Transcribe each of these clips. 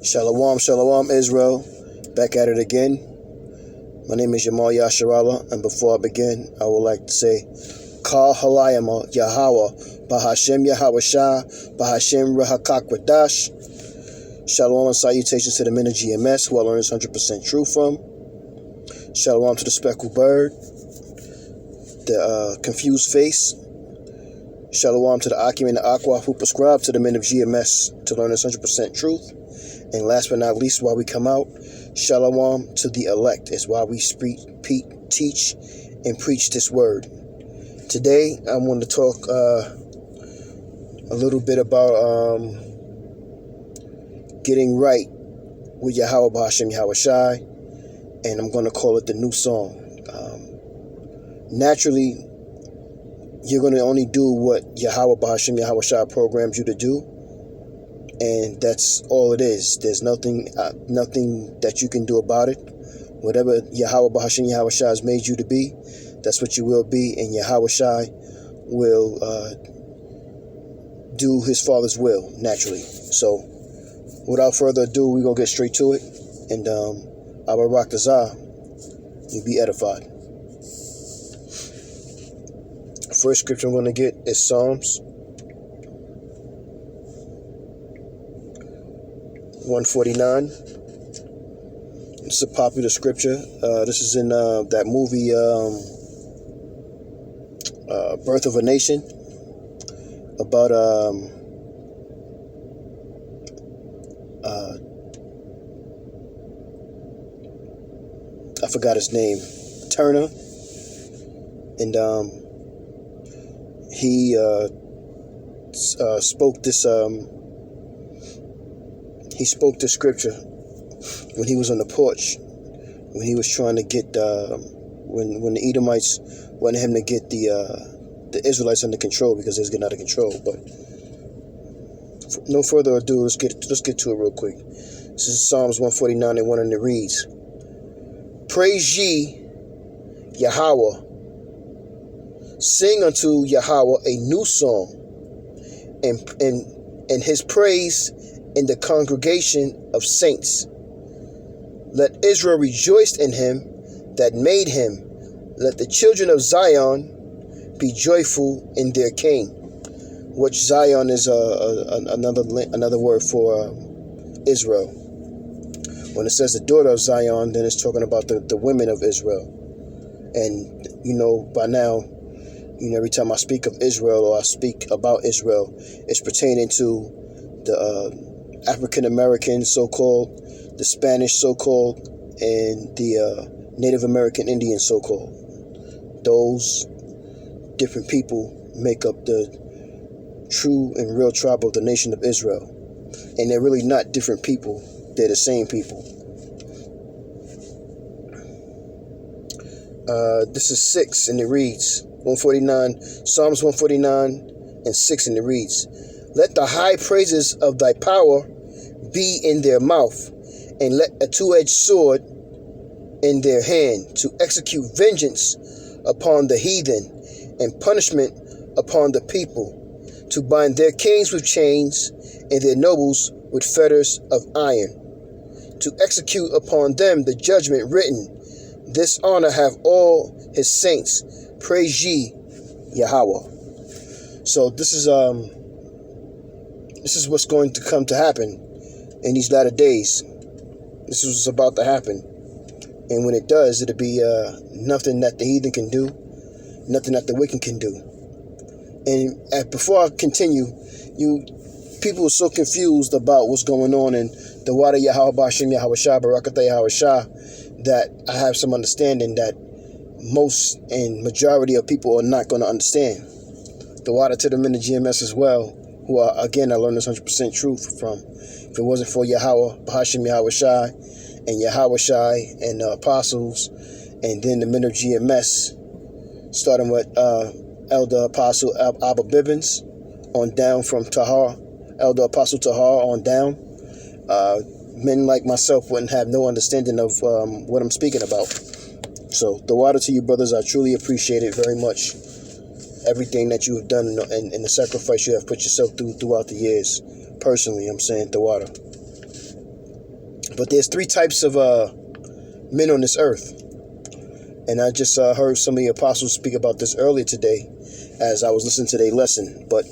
Shalom, shalom, Israel. Back at it again. My name is Yamal Yasharala, and before I begin, I would like to say, Kal Halayama Yahweh, Bahashem Yahweh Shah, Bahashem Rahakak Radash. Shalom and salutations to the men of GMS, who I learned this 100% truth from. Shalom to the speckled bird, the confused face. Shalom to the Akim and the Aqua, who prescribe to the men of GMS to learn this 100% truth. And last but not least, while we come out, Shalom to the elect is why we teach and preach this word. Today, I want to talk a little bit about getting right with Yahweh Bahashem Yahweh Shai, and I'm going to call it the new song. Naturally, you're going to only do what Yahweh Bahashem Yahweh Shai programs you to do. And that's all it is. There's nothing that you can do about it. Whatever Yahweh Bahashem Yahweh Shai has made you to be, that's what you will be. And Yahweh Shai will do his Father's will, naturally. So, without further ado, we're going to get straight to it. And Abba Rak Tazah, you'll be edified. First scripture I'm going to get is Psalms 149. It's a popular scripture. This is in that movie Birth of a Nation, about I forgot his name, Turner, and he spoke this he spoke the scripture when he was on the porch, when he was trying to get when the Edomites wanted him to get the Israelites under control because they was getting out of control. But no further ado, let's get to it real quick. This is Psalms 149 and 1, and it reads, "Praise ye Yahweh, sing unto Yahweh a new song, and his praise in the congregation of saints. Let Israel rejoice in him that made him. Let the children of Zion be joyful in their king," which Zion is another word for Israel. When it says the daughter of Zion, then it's talking about the women of Israel. And by now, every time I speak of Israel or I speak about Israel, it's pertaining to the African American, so-called, the Spanish, so-called, and the Native American Indian, so-called. Those different people make up the true and real tribe of the nation of Israel. And they're really not different people. They're the same people. This is 6, and it reads, 149, Psalms 149 and 6, and it reads, "Let the high praises of thy power be in their mouth, and let a two-edged sword in their hand, to execute vengeance upon the heathen, and punishment upon the people, to bind their kings with chains, and their nobles with fetters of iron, to execute upon them the judgment written. This honor have all his saints. Praise ye Yahweh." So this is what's going to come to happen in these latter days. This is what's about to happen. And when it does, it'll be nothing that the heathen can do, nothing that the wicked can do. And before I continue, people are so confused about what's going on in the Wada Yahweh Bashem Yahweh Shah, Barakatah Yahweh Shah, that I have some understanding that most and majority of people are not going to understand. The Wada to the men of GMS as well, who are, again, I learned this 100% truth from. If it wasn't for Yahweh Bahashem Yahweh Shai, and Yahweh Shai and the apostles, and then the men of GMS, starting with Elder Apostle Abba Bibbins on down from Tahar, Elder Apostle Tahar on down, men like myself wouldn't have no understanding of what I'm speaking about. So the water to you, brothers, I truly appreciate it very much. Everything that you have done and the sacrifice you have put yourself throughout the years. Personally, I'm saying the water. But there's three types of men on this earth. And I just heard some of the apostles speak about this earlier today as I was listening to their lesson. But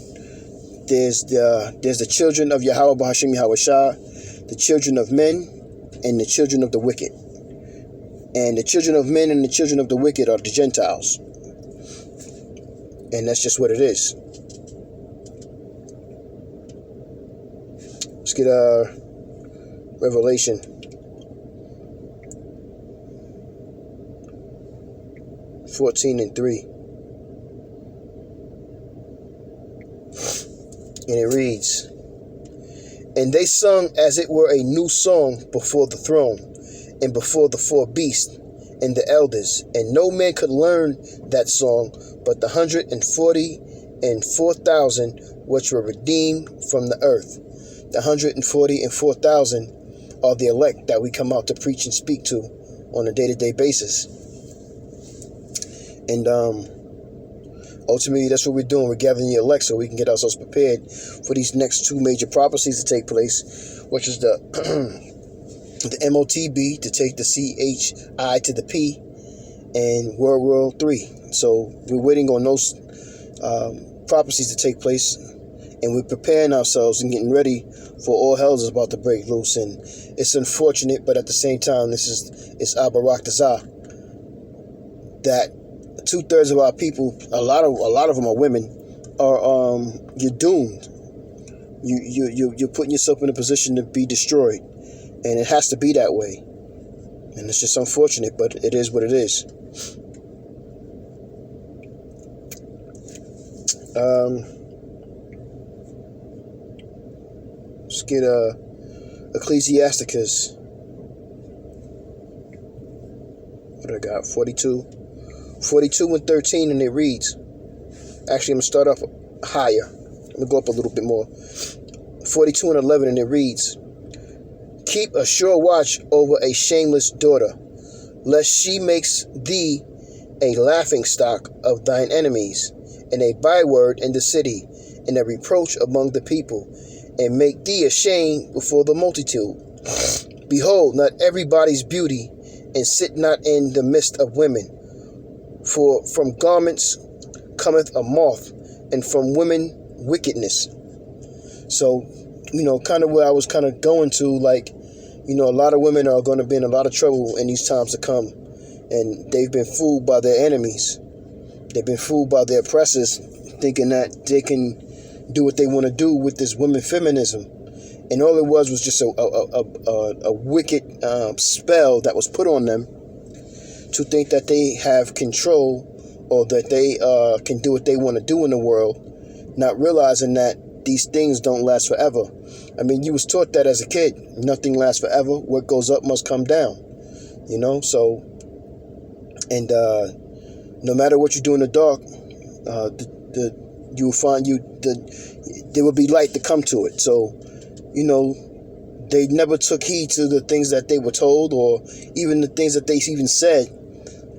there's the children of Yahweh Bahashim Yahweh Shah, the children of men, and the children of the wicked. And the children of men and the children of the wicked are the Gentiles. And that's just what it is. Let's get Revelation. (14:3). And it reads, "And they sung as it were a new song before the throne, and before the four beasts, and the elders. And no man could learn that song, but the 144,000 which were redeemed from the earth." The 144,000 are the elect that we come out to preach and speak to on a day-to-day basis. And ultimately, that's what we're doing. We're gathering the elect so we can get ourselves prepared for these next two major prophecies to take place, which is the the MOTB, to take the CHI to the P, and World War III. So we're waiting on those prophecies to take place, and we're preparing ourselves and getting ready for all hell is about to break loose. And it's unfortunate, but at the same time, it's Abarak Tazah, that 2/3 of our people, a lot of them are women, are you're doomed. You're putting yourself in a position to be destroyed, and it has to be that way. And it's just unfortunate, but it is what it is. Let's get Ecclesiasticus. What do I got? 42:13, and it reads. Actually, I'm gonna start off higher. I'm gonna go up a little bit more. 42:11, and it reads, "Keep a sure watch over a shameless daughter, lest she makes thee a laughing stock of thine enemies, and a byword in the city, and a reproach among the people, and make thee ashamed before the multitude. Behold, not everybody's beauty, and sit not in the midst of women. For from garments cometh a moth, and from women wickedness." So, kind of where I was kind of going to, like, a lot of women are going to be in a lot of trouble in these times to come. And they've been fooled by their enemies. They've been fooled by their oppressors, thinking that they can do what they want to do with this women feminism. And all it was just a wicked spell that was put on them to think that they have control, or that they can do what they want to do in the world, not realizing that these things don't last forever. I mean, you was taught that as a kid. Nothing lasts forever. What goes up must come down. So, and no matter what you do in the dark, you will find there will be light to come to it. So, they never took heed to the things that they were told, or even the things that they even said,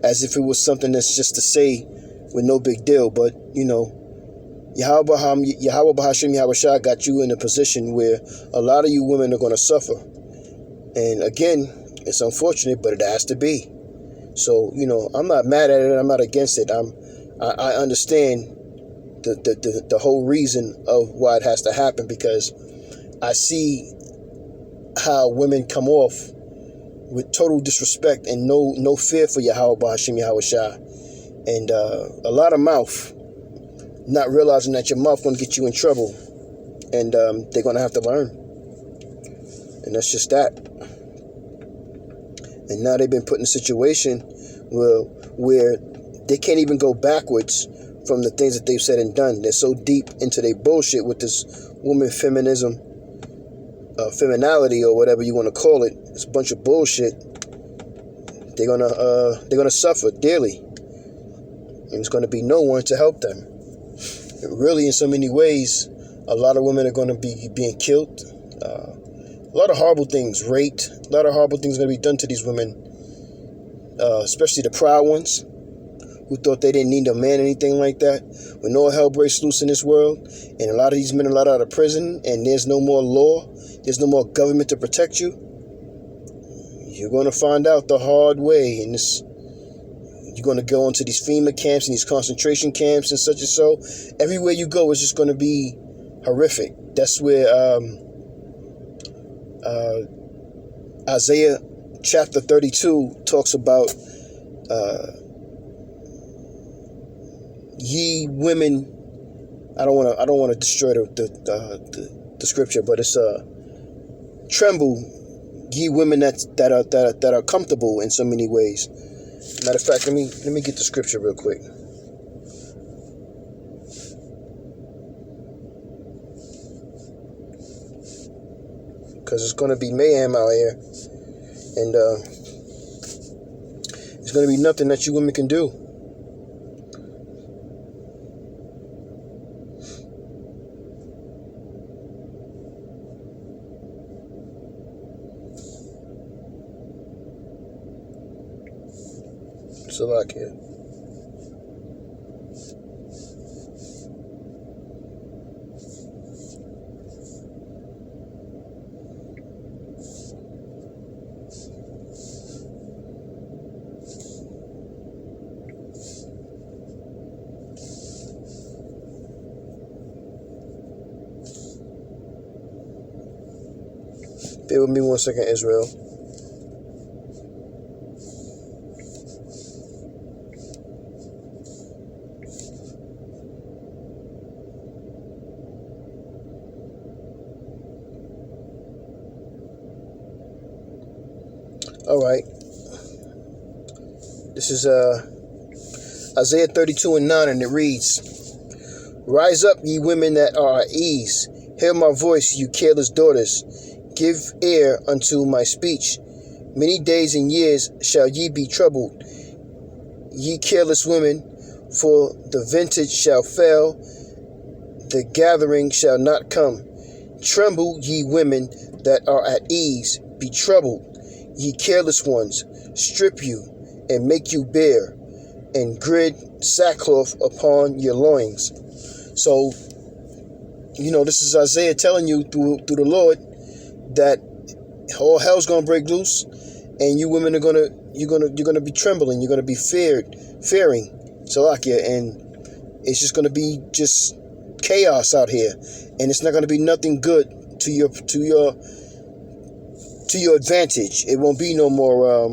as if it was something that's just to say with no big deal. But, Yahweh Bahashim Yahweh Shah got you in a position where a lot of you women are going to suffer. And again, it's unfortunate, but it has to be. So, I'm not mad at it. I'm not against it. I understand the whole reason of why it has to happen, because I see how women come off with total disrespect and no fear for Yahweh Bahashim Yahweh Shah. And a lot of mouth, not realizing that your mouth going to get you in trouble. And they're going to have to learn. And that's just that. And now they've been put in a situation where they can't even go backwards from the things that they've said and done. They're so deep into their bullshit with this woman feminism, feminality, or whatever you want to call it. It's a bunch of bullshit. They're gonna suffer dearly, and there's gonna be no one to help them. Really, in so many ways, a lot of women are going to be being killed. A lot of horrible things, raped. A lot of horrible things are going to be done to these women, especially the proud ones who thought they didn't need a man or anything like that. When all hell breaks loose in this world, and a lot of these men are let out of prison, and there's no more law, there's no more government to protect you, You're going to find out the hard way. And this, you're going to go into these FEMA camps and these concentration camps and such and so. Everywhere you go is just going to be horrific. That's where Isaiah chapter 32 talks about ye women. I don't want to destroy the scripture, but it's tremble, ye women that are comfortable in so many ways. Matter of fact, let me get the scripture real quick. Because it's going to be mayhem out here. And it's going to be nothing that you women can do. Slovakia. Bear with me 1 second, Israel. All right. This is Isaiah 32:9, and it reads, "Rise up, ye women that are at ease. Hear my voice, you careless daughters. Give ear unto my speech. Many days and years shall ye be troubled, ye careless women, for the vintage shall fail, the gathering shall not come. Tremble, ye women that are at ease. Be troubled, ye careless ones. Strip you, and make you bare, and gird sackcloth upon your loins." So, this is Isaiah telling you through the Lord that all hell's gonna break loose, and you women are you're gonna be trembling, you're gonna be fearing Salakia, and it's just gonna be just chaos out here, and it's not gonna be nothing good to your advantage. It won't be no more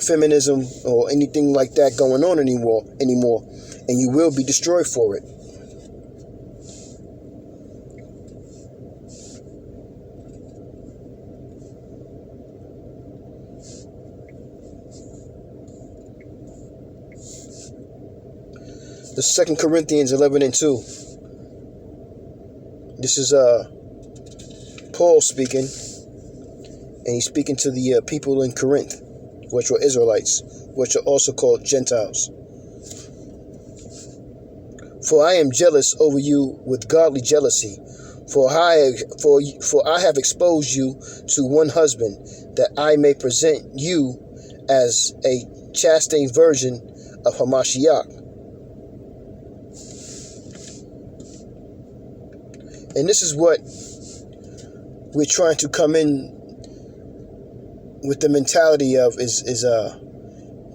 feminism or anything like that going on anymore, and you will be destroyed for it. The 2 Corinthians 11:2. This is Paul speaking, and he's speaking to the people in Corinth, which were Israelites, which are also called Gentiles. "For I am jealous over you with godly jealousy, for I have exposed you to one husband, that I may present you as a chaste virgin of Hamashiach." And this is what we're trying to come in with the mentality of is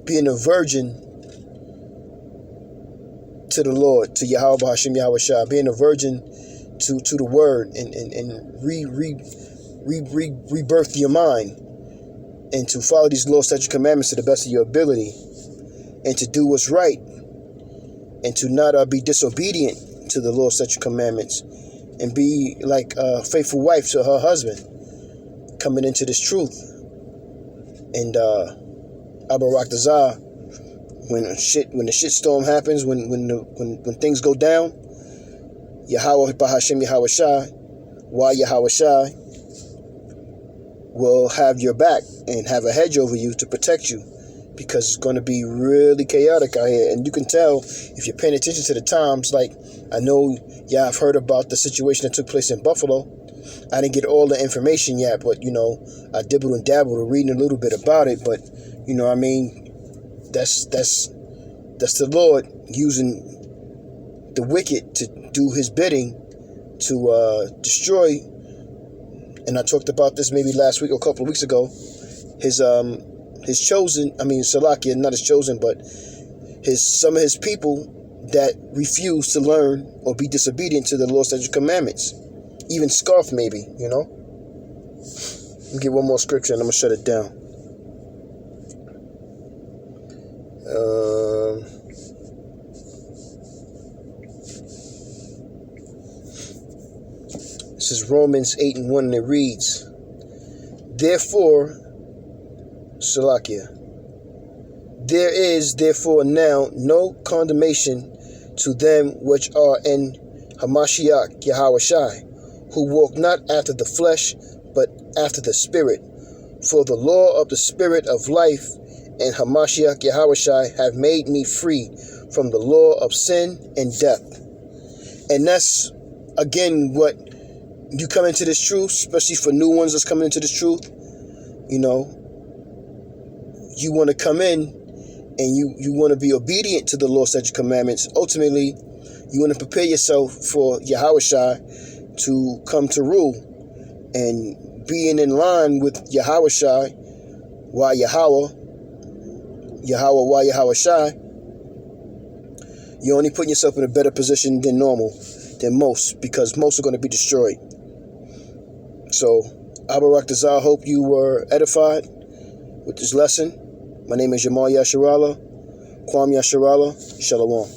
being a virgin to the Lord, to Yahweh Hashem Yahweh Shah, being a virgin to the word, and rebirth your mind, and to follow these laws, statutes, commandments to the best of your ability, and to do what's right, and to not be disobedient to the laws, statutes, commandments, and be like a faithful wife to her husband, coming into this truth. And Abarak when the shit storm happens, when things go down, Yahweh Bahashem Yahweh Shai, Why Yahweh Shai will have your back and have a hedge over you to protect you, because it's going to be really chaotic out here. And you can tell if you're paying attention to the times. Like, I know I've heard about the situation that took place in Buffalo. I didn't get all the information yet, but I dibbled and dabbled reading a little bit about it. But that's the Lord using the wicked to do his bidding, to destroy and I talked about this maybe last week or a couple of weeks ago, his chosen, Salakia, not his chosen, but some of his people that refuse to learn or be disobedient to the Lord's statutes and commandments. Even scoff, maybe, Let me get one more scripture and I'm going to shut it down. This is Romans 8:1, and it reads, Therefore, Salakia, there is therefore now no condemnation to them which are in Hamashiach Yahushai, who walk not after the flesh, but after the Spirit. For the law of the Spirit of life and Hamashiach Yahushai have made me free from the law of sin and death. And that's, again, what you come into this truth, especially for new ones that's coming into this truth. You want to come in and you want to be obedient to the Lord's statutes and commandments. Ultimately, you want to prepare yourself for Yahushai to come to rule, and being in line with Yahushai, why Yahweh, why Yahushai, you're only putting yourself in a better position than most, because most are going to be destroyed. So, Abarak Dazar, hope you were edified with this lesson. My name is Jamal Yasharallah, Kwam Yasharallah, Shalom.